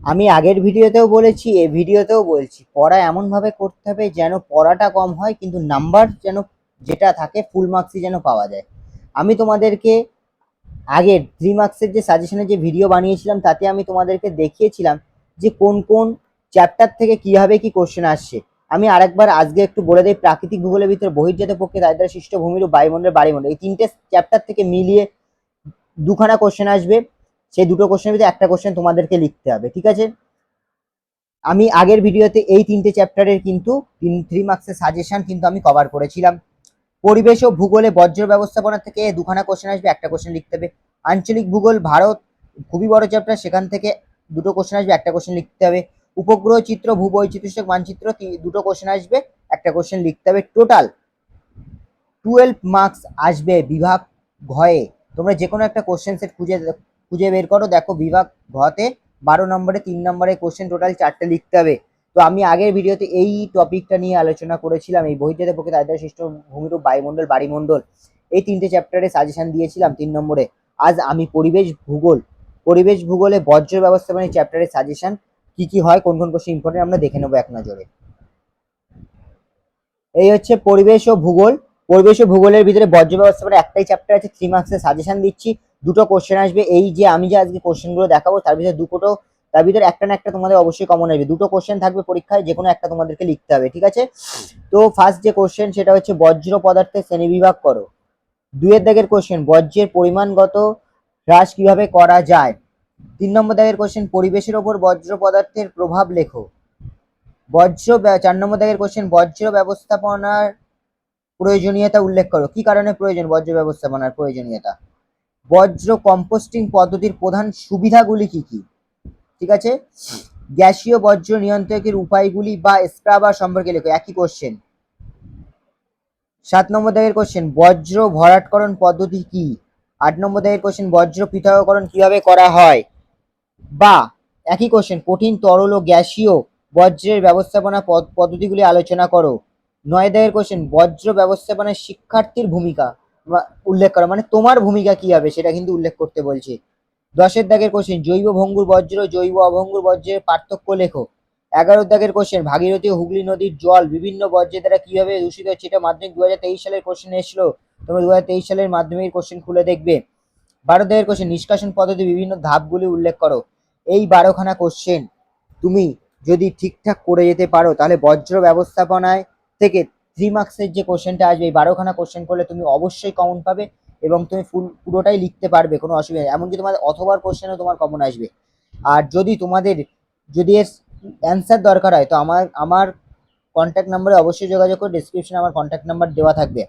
আমি আগের ভিডিওতেও বলেছি, এই ভিডিওতেও বলছি, পড়া এমনভাবে করতে হবে যেন পড়াটা কম হয় কিন্তু নাম্বার যেন যেটা থাকে ফুল মার্কসই যেন পাওয়া যায়। আমি তোমাদেরকে আগের 3 মার্কসের যে সাজেশনের যে ভিডিও বানিয়েছিলাম তাতে আমি তোমাদেরকে দেখিয়েছিলাম যে কোন কোন চ্যাপ্টার থেকে কিভাবে কি কোশ্চেন আসছে। আমি আরেকবার আজকে একটু বলে দিই, প্রাকৃতিক ভূগোলের ভিতরে বহির্জাত পক্ষে দারিদ্র সৃষ্ট ভূমিরূপ বায়ুমণ্ডল বাড়িমণ্ডল, এই তিনটে চ্যাপ্টার থেকে মিলিয়ে দুখানা কোশ্চেন আসবে। সেই দুটো কোশ্চেনের ভিতরে একটা কোশ্চেন তোমাদেরকে লিখতে হবে, ঠিক আছে? আমি আগের ভিডিওতে এই তিনটে চ্যাপ্টারের কিন্তু 3 মার্কসের সাজেশন কিন্তু আমি কভার করেছিলাম। পরিবেশ ও ভূগোলে বজ্র ব্যবস্থাপনা থেকে দুখানা কোশ্চেন আসবে, একটা কোশ্চেন লিখতে হবে। আঞ্চলিক ভূগোল ভারত খুবই বড় চ্যাপ্টার, সেখান থেকে দুটো কোশ্চেন আসবে, একটা কোশ্চেন লিখতে হবে। উপগ্রহ চিত্র ভূবৈচিত্র্য মানচিত্র দুটো কোশ্চেন আসবে, একটা কোশ্চেন লিখতে হবে। টোটাল 12 মার্কস আসবে বিভাগ ঘয়ে। তোমরা যে কোনো একটা কোশ্চেন সেট খুঁজে বের করো, দেখো বিভাগ ঘতে 12 নম্বরে 3 নম্বরে কোশ্চেন টোটাল 4টে লিখতে হবে। তো আমি আগের ভিডিওতে এই টপিকটা নিয়ে আলোচনা করেছিলাম, এই বহির্জাত পক্ষে দারিদ্র সৃষ্ট ভূমিরূপ বায়ুমণ্ডল বাড়িমণ্ডল, এই তিনটে চ্যাপ্টারে সাজেশন দিয়েছিলাম 3 নম্বরে। আজ আমি পরিবেশ ভূগোলে বজ্র ব্যবস্থাপনা চ্যাপ্টারের সাজেশন কি কি হয়, কোন কোন কোশ্চেন ইম্পর্টেন্ট আমরা দেখে নেবো এক নজরে। এই হচ্ছে পরিবেশ ও ভূগোল। পরিবেশ ও ভূগোলের ভিতরে বর্জ্য ব্যবস্থাপনার একটাই চ্যাপ্টার আছে, 3 মার্কসের সাজেশন দিচ্ছি। দুটো কোশ্চেন আসবে, এই যে আমি যে আজকে কোশ্চেনগুলো দেখাবো তার ভিতরে একটা না একটা তোমাদের অবশ্যই কমন আসবে। দুটো কোশ্চেন থাকবে পরীক্ষায়, যে কোনো একটা তোমাদেরকে লিখতে হবে, ঠিক আছে? তো ফার্স্ট যে কোশ্চেন সেটা হচ্ছে বজ্র পদার্থের শ্রেণীবিভাগ করো। 2 দাগের কোশ্চেন বজ্রের পরিমাণগত হ্রাস কিভাবে করা যায়। 3 নম্বর দাগের কোশ্চেন পরিবেশের ওপর বজ্র পদার্থের প্রভাব লেখো। 4 নম্বর দাগের কোশ্চেন বজ্র ব্যবস্থাপনার প্রয়োজনীয়তা উল্লেখ করো। কি কারণে প্রয়োজন বজ্র ব্যবস্থাপনার প্রয়োজনীয়তা? বজ্র কম্পোস্টিং পদ্ধতির প্রধান সুবিধাগুলি কি কি, ঠিক আছে? গ্যাসীয় বজ্র নিয়ন্ত্রকের উপায়গুলি বা স্ক্রাবার সম্পর্কে লেখো, একই কোশ্চেন। 7 নম্বর দাগের কোশ্চেন বজ্র ভরাটকরণ পদ্ধতি কি। 8 নম্বর দাগের কোশ্চেন বজ্র পৃথকীকরণ কিভাবে করা হয়, বা একই কোশ্চেন কঠিন তরল ও গ্যাসীয় বজ্রের ব্যবস্থাপনা পদ্ধতিগুলি আলোচনা করো। 9 দাগের কোশ্চেন বজ্র ব্যবস্থাপনায় শিক্ষার্থীর ভূমিকা উল্লেখ করো, মানে তোমার ভূমিকা কি হবে সেটা কিন্তু উল্লেখ করতে বলছে। 10 দাগের কোশ্চেন জৈব ভঙ্গুর বজ্র জৈব অভঙ্গুর বজ্রের পার্থক্য লেখো। 11 দাগের কোশ্চেন ভাগীরথী ও হুগলি নদীর জল বিভিন্ন বজ্রের দ্বারা কিভাবে দূষিত হচ্ছে, এটা মাধ্যমিক 2023 সালের কোশ্চেন এসেছিল, তোমরা 2023 সালের মাধ্যমিক কোশ্চেন খুলে দেখবে। 12 দাগের কোশ্চেন নিষ্কাশন পদ্ধতি বিভিন্ন ধাপগুলি উল্লেখ করো। এই 12খানা কোশ্চেন তুমি যদি ঠিকঠাক করে যেতে পারো তাহলে বজ্র ব্যবস্থাপনায় থেকে 3 মার্কসের যে কোশ্চেনটা আসবে, এই 12খানা কোশ্চেন করলে তুমি অবশ্যই কমন পাবে এবং তুমি পুরোটাই লিখতে পারবে, কোনো অসুবিধা নেই। এমনকি তোমাদের অথবার কোশ্চেনও তোমার কমন আসবে। আর যদি এর অ্যান্সার দরকার হয় তো আমার কন্ট্যাক্ট নাম্বারে অবশ্যই যোগাযোগ করো, ডিসক্রিপশনে আমার কন্ট্যাক্ট নাম্বার দেওয়া থাকবে।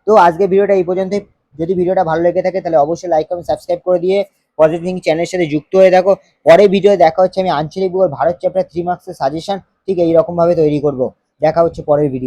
তো আজকে ভিডিওটা এই পর্যন্তই। যদি ভিডিওটা ভালো লেগে থাকে তাহলে অবশ্যই লাইক কমেন্ট সাবস্ক্রাইব করে দিয়ে পজিটিভ থিঙ্কিং চ্যানেলের সাথে যুক্ত হয়ে থাকো। পরের ভিডিও দেখা হচ্ছে, আমি আঞ্চলিক ভূগোল ভারত চ্যাপ্টার 3 মার্কসের সাজেশন ঠিক এইরকম ভাবে তৈরি করব। দেখা হচ্ছে পরের ভিডিও।